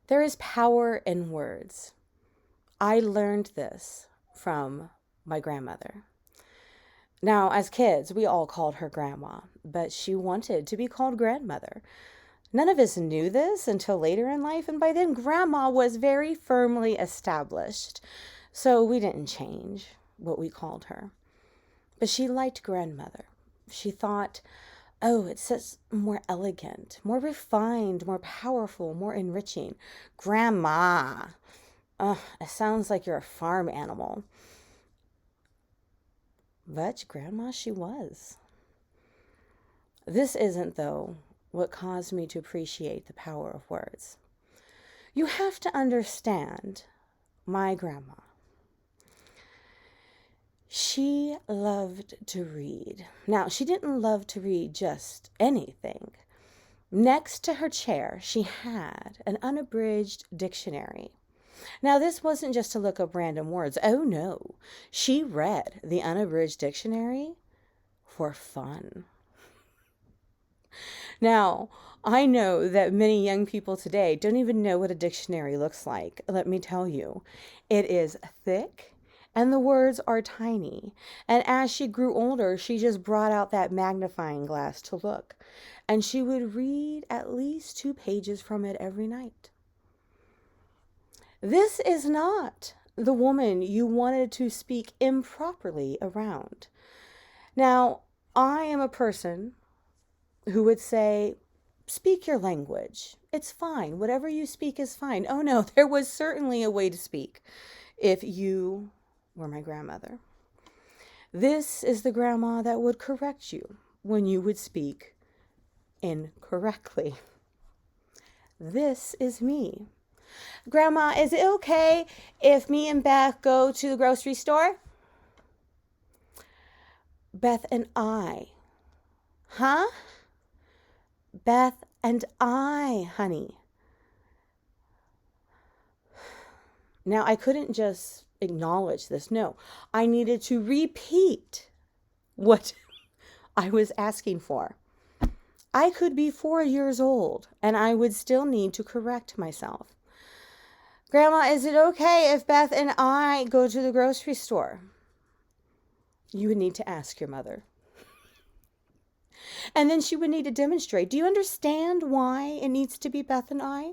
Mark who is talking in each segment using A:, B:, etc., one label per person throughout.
A: There is power in words. I learned this from my grandmother. Now, as kids, we all called her grandma, but she wanted to be called grandmother. None of us knew this until later in life, and by then, grandma was very firmly established, so we didn't change what we called her. But she liked grandmother. She thought, oh, it's such more elegant, more refined, more powerful, more enriching. Grandma. It sounds like you're a farm animal. But grandma she was. This isn't, though, what caused me to appreciate the power of words. You have to understand my grandma. She loved to read. Now, she didn't love to read just anything. Next to her chair, she had an unabridged dictionary. Now, this wasn't just to look up random words. Oh, no. She read the unabridged dictionary for fun. Now, I know that many young people today don't even know what a dictionary looks like. Let me tell you, it is thick and the words are tiny. And as she grew older, she just brought out that magnifying glass to look. And she would read at least 2 pages from it every night. This is not the woman you wanted to speak improperly around. Now, I am a person who would say, speak your language. It's fine. Whatever you speak is fine. Oh no, there was certainly a way to speak if you were my grandmother. This is the grandma that would correct you when you would speak incorrectly. This is me. Grandma, is it okay if me and Beth go to the grocery store? Beth and I. Huh? Beth and I, honey. Now, I couldn't just acknowledge this. No, I needed to repeat what I was asking for. I could be 4 years old and I would still need to correct myself. Grandma, is it okay if Beth and I go to the grocery store? You would need to ask your mother. And then she would need to demonstrate. Do you understand why it needs to be Beth and I?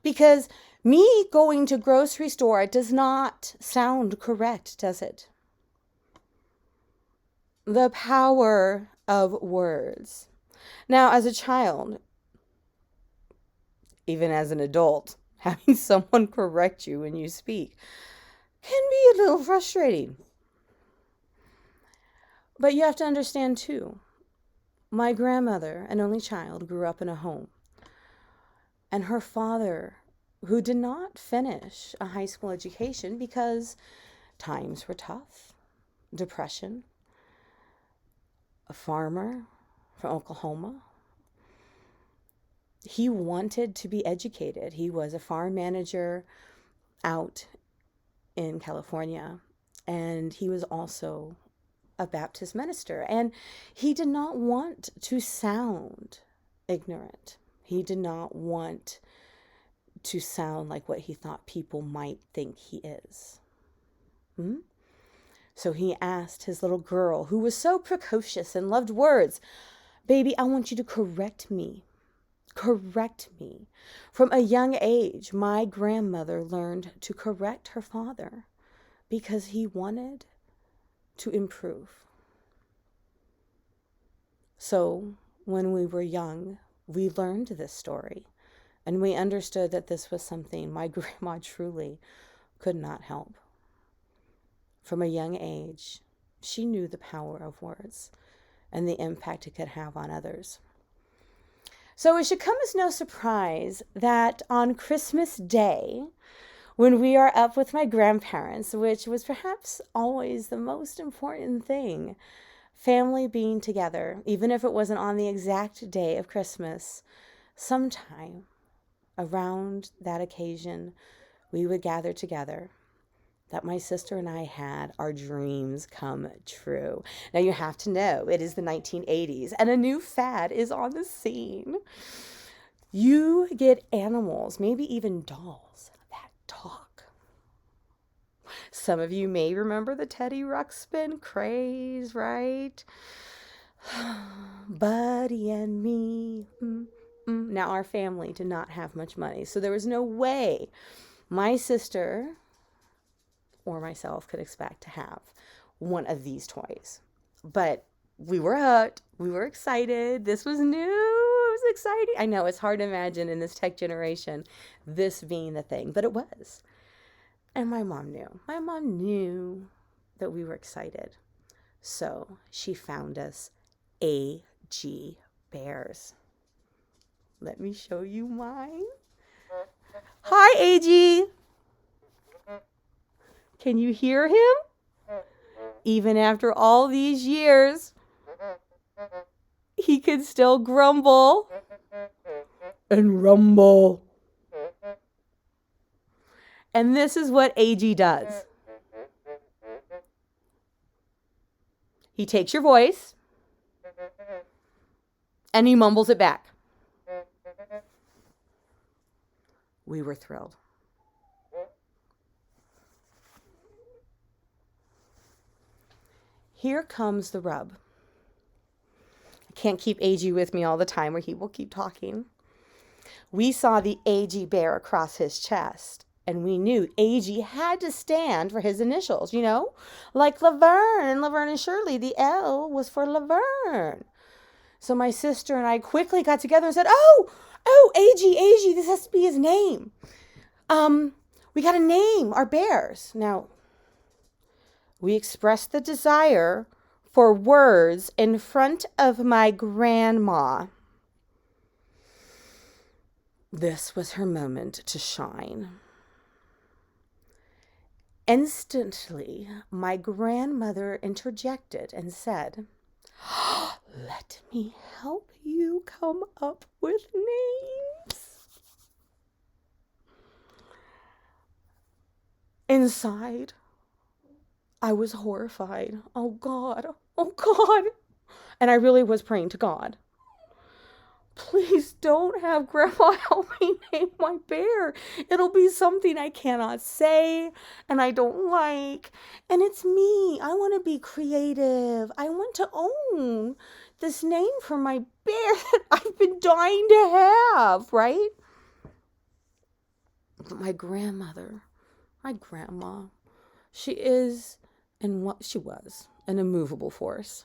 A: Because me going to grocery store does not sound correct, does it? The power of words. Now, as a child, even as an adult, having someone correct you when you speak can be a little frustrating. But you have to understand too, my grandmother, an only child, grew up in a home. And her father, who did not finish a high school education because times were tough, depression, a farmer from Oklahoma, he wanted to be educated. He was a farm manager out in California, and he was also a Baptist minister. And he did not want to sound ignorant. He did not want to sound like what he thought people might think he is. So he asked his little girl, who was so precocious and loved words, baby, I want you to correct me. Correct me. From a young age, my grandmother learned to correct her father because he wanted to improve. So when we were young, we learned this story and we understood that this was something my grandma truly could not help. From a young age, she knew the power of words and the impact it could have on others. So it should come as no surprise that on Christmas Day, when we are up with my grandparents, which was perhaps always the most important thing, family being together, even if it wasn't on the exact day of Christmas, sometime around that occasion, we would gather together, that my sister and I had our dreams come true. Now you have to know, it is the 1980s and a new fad is on the scene. You get animals, maybe even dolls, that talk. Some of you may remember the Teddy Ruxpin craze, right? Buddy and me. Now, our family did not have much money, so there was no way my sister or myself could expect to have one of these toys. But we were hooked. We were excited. This was new. It was exciting. I know it's hard to imagine in this tech generation this being the thing, but it was. And my mom knew. My mom knew that we were excited. So she found us AG bears. Let me show you mine. Hi, AG. Can you hear him? Even after all these years, he can still grumble and rumble. And this is what AG does. He takes your voice and he mumbles it back. We were thrilled. Here comes the rub. I can't keep AG with me all the time or he will keep talking. We saw the AG bear across his chest and we knew AG had to stand for his initials, you know, like Laverne and Shirley. The L was for Laverne. So my sister and I quickly got together and said, oh, AG, this has to be his name. We got to name our bears. Now, we expressed the desire for words in front of my grandma. This was her moment to shine. Instantly, my grandmother interjected and said, let me help you come up with names. Inside, I was horrified. Oh God. And I really was praying to God. Please don't have Grandma help me name my bear. It'll be something I cannot say and I don't like. And it's me. I want to be creative. I want to own this name for my bear that I've been dying to have, right? But my grandmother, my grandma, she is and what she was an immovable force.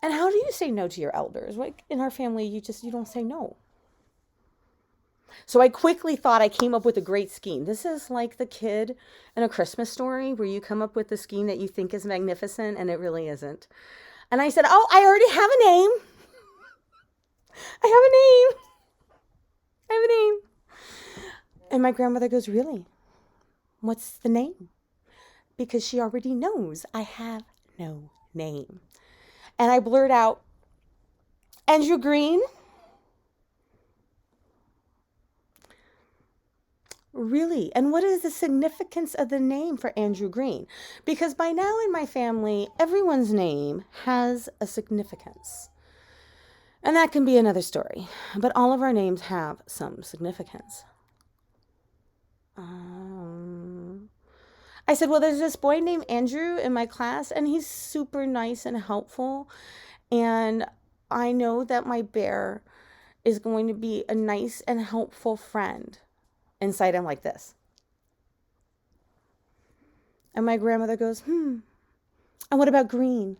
A: And how do you say no to your elders? Like in our family, you don't say no. So I quickly thought I came up with a great scheme. This is like the kid in A Christmas Story where you come up with a scheme that you think is magnificent and it really isn't. And I said, oh, I already have a name. I have a name. And my grandmother goes, really? What's the name? Because she already knows I have no name. And I blurt out, Andrew Green. Really? And what is the significance of the name for Andrew Green? Because by now in my family, everyone's name has a significance. And that can be another story. But all of our names have some significance. I said, well, there's this boy named Andrew in my class, and he's super nice and helpful. And I know that my bear is going to be a nice and helpful friend. Inside, I'm like this. And my grandmother goes, and what about green?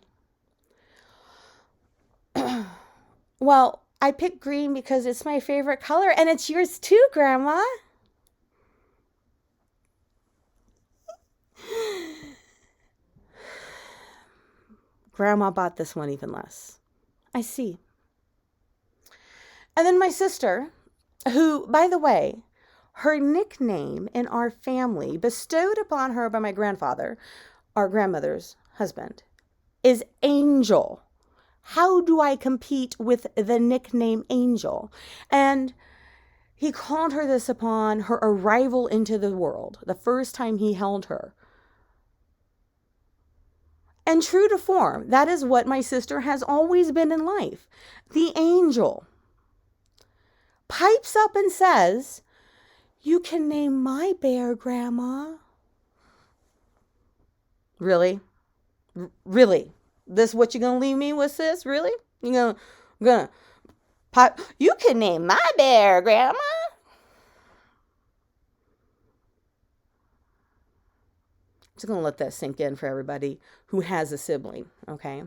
A: Well, I picked green because it's my favorite color, and it's yours too, Grandma. Grandma bought this one even less. I see. And then my sister, who, by the way, her nickname in our family, bestowed upon her by my grandfather, our grandmother's husband, is Angel. How do I compete with the nickname Angel? And he called her this upon her arrival into the world, the first time he held her. And true to form, that is what my sister has always been in life, the angel. pipes up and says, "You can name my bear, Grandma." Really? Really? This what you gonna leave me with, sis? Really? You gonna pipe? You can name my bear, Grandma. Just gonna let that sink in for everybody who has a sibling, okay?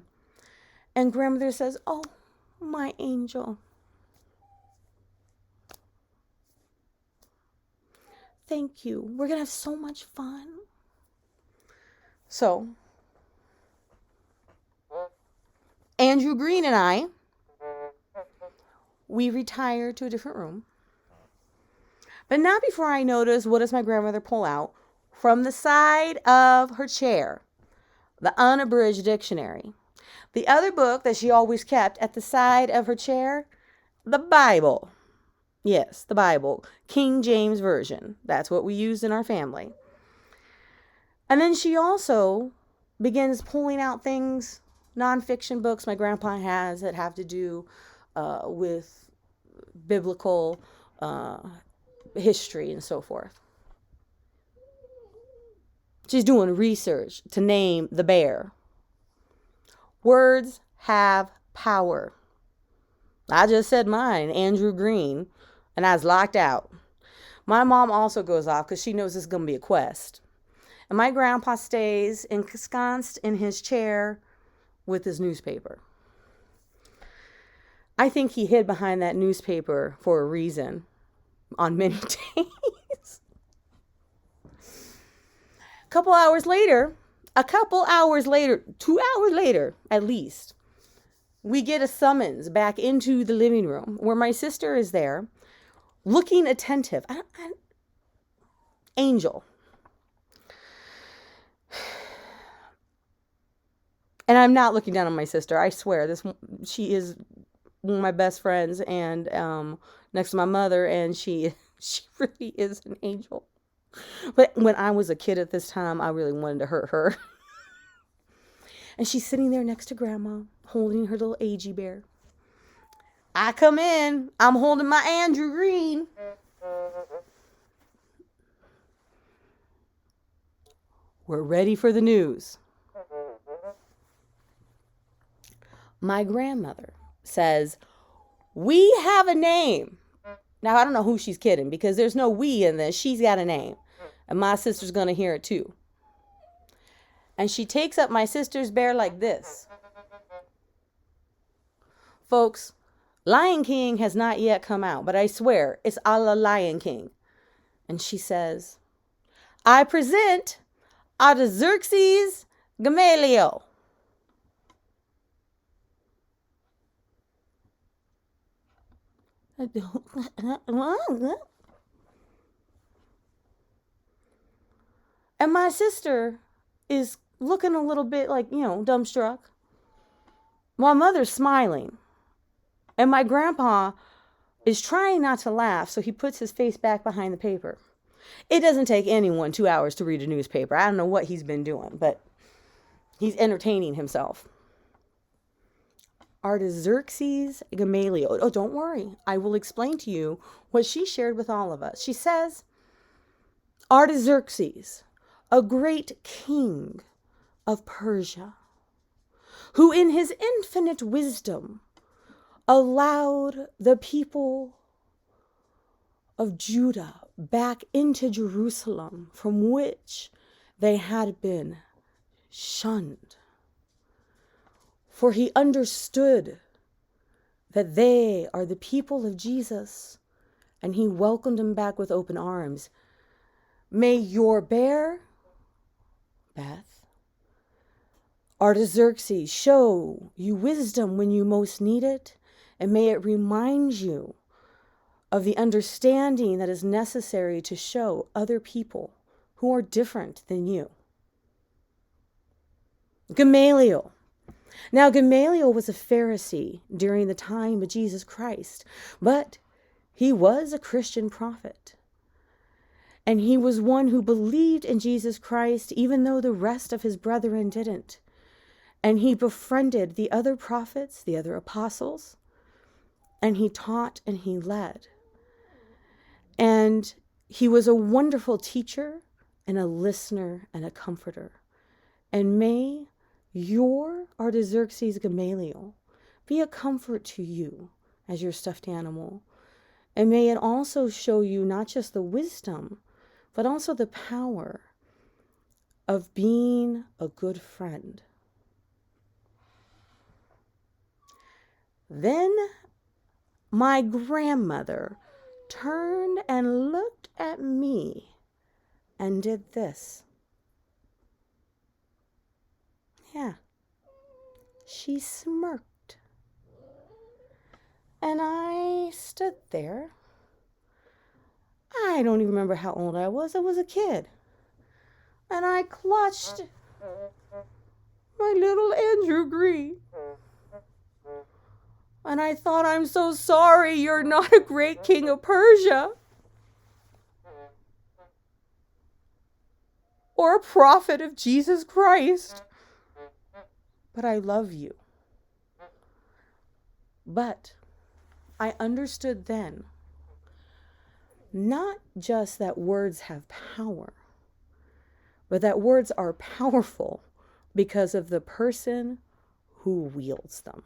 A: And grandmother says, "Oh, my angel. Thank you. We're gonna have so much fun." So, Andrew Green and I, we retire to a different room. But not before I notice, what does my grandmother pull out from the side of her chair? The unabridged dictionary. The other book that she always kept at the side of her chair, the Bible. Yes, the Bible. King James Version. That's what we used in our family. And then she also begins pulling out things, nonfiction books my grandpa has that have to do with biblical history and so forth. She's doing research to name the bear. Words have power. I just said mine, Andrew Green, and I was locked out. My mom also goes off because she knows this is going to be a quest. And my grandpa stays ensconced in his chair with his newspaper. I think he hid behind that newspaper for a reason on many days. A couple hours later, 2 hours later at least, we get a summons back into the living room where my sister is there looking attentive. Angel. And I'm not looking down on my sister. I swear, she is one of my best friends, and next to my mother, and she really is an angel. But when I was a kid at this time, I really wanted to hurt her. And she's sitting there next to Grandma, holding her little agey bear. I come in. I'm holding my Andrew Green. We're ready for the news. My grandmother says, "We have a name." Now, I don't know who she's kidding because there's no we in this. She's got a name. And my sister's going to hear it too. And she takes up my sister's bear like this. Folks, Lion King has not yet come out, but I swear it's a la Lion King. And she says, "I present Artaxerxes Gamaliel." And my sister is looking a little bit like, dumbstruck. My mother's smiling. And my grandpa is trying not to laugh, so he puts his face back behind the paper. It doesn't take anyone 2 hours to read a newspaper. I don't know what he's been doing, but he's entertaining himself. Artaxerxes Gamaliel. Oh, don't worry. I will explain to you what she shared with all of us. She says, Artaxerxes, a great king of Persia, who in his infinite wisdom allowed the people of Judah back into Jerusalem, from which they had been shunned. For he understood that they are the people of Jesus, and he welcomed them back with open arms. May your bear, Beth, Artaxerxes, show you wisdom when you most need it, and may it remind you of the understanding that is necessary to show other people who are different than you. Gamaliel. Now, Gamaliel was a Pharisee during the time of Jesus Christ, but he was a Christian prophet. And he was one who believed in Jesus Christ, even though the rest of his brethren didn't. And he befriended the other prophets, the other apostles, and he taught and he led. And he was a wonderful teacher and a listener and a comforter. And may your Artaxerxes Gamaliel be a comfort to you as your stuffed animal. And may it also show you not just the wisdom, but also the power of being a good friend. Then my grandmother turned and looked at me and did this. Yeah, she smirked. And I stood there. I don't even remember how old I was. I was a kid. And I clutched my little Andrew Green. And I thought, I'm so sorry, you're not a great king of Persia. Or a prophet of Jesus Christ. But I love you. But I understood then, not just that words have power, but that words are powerful because of the person who wields them.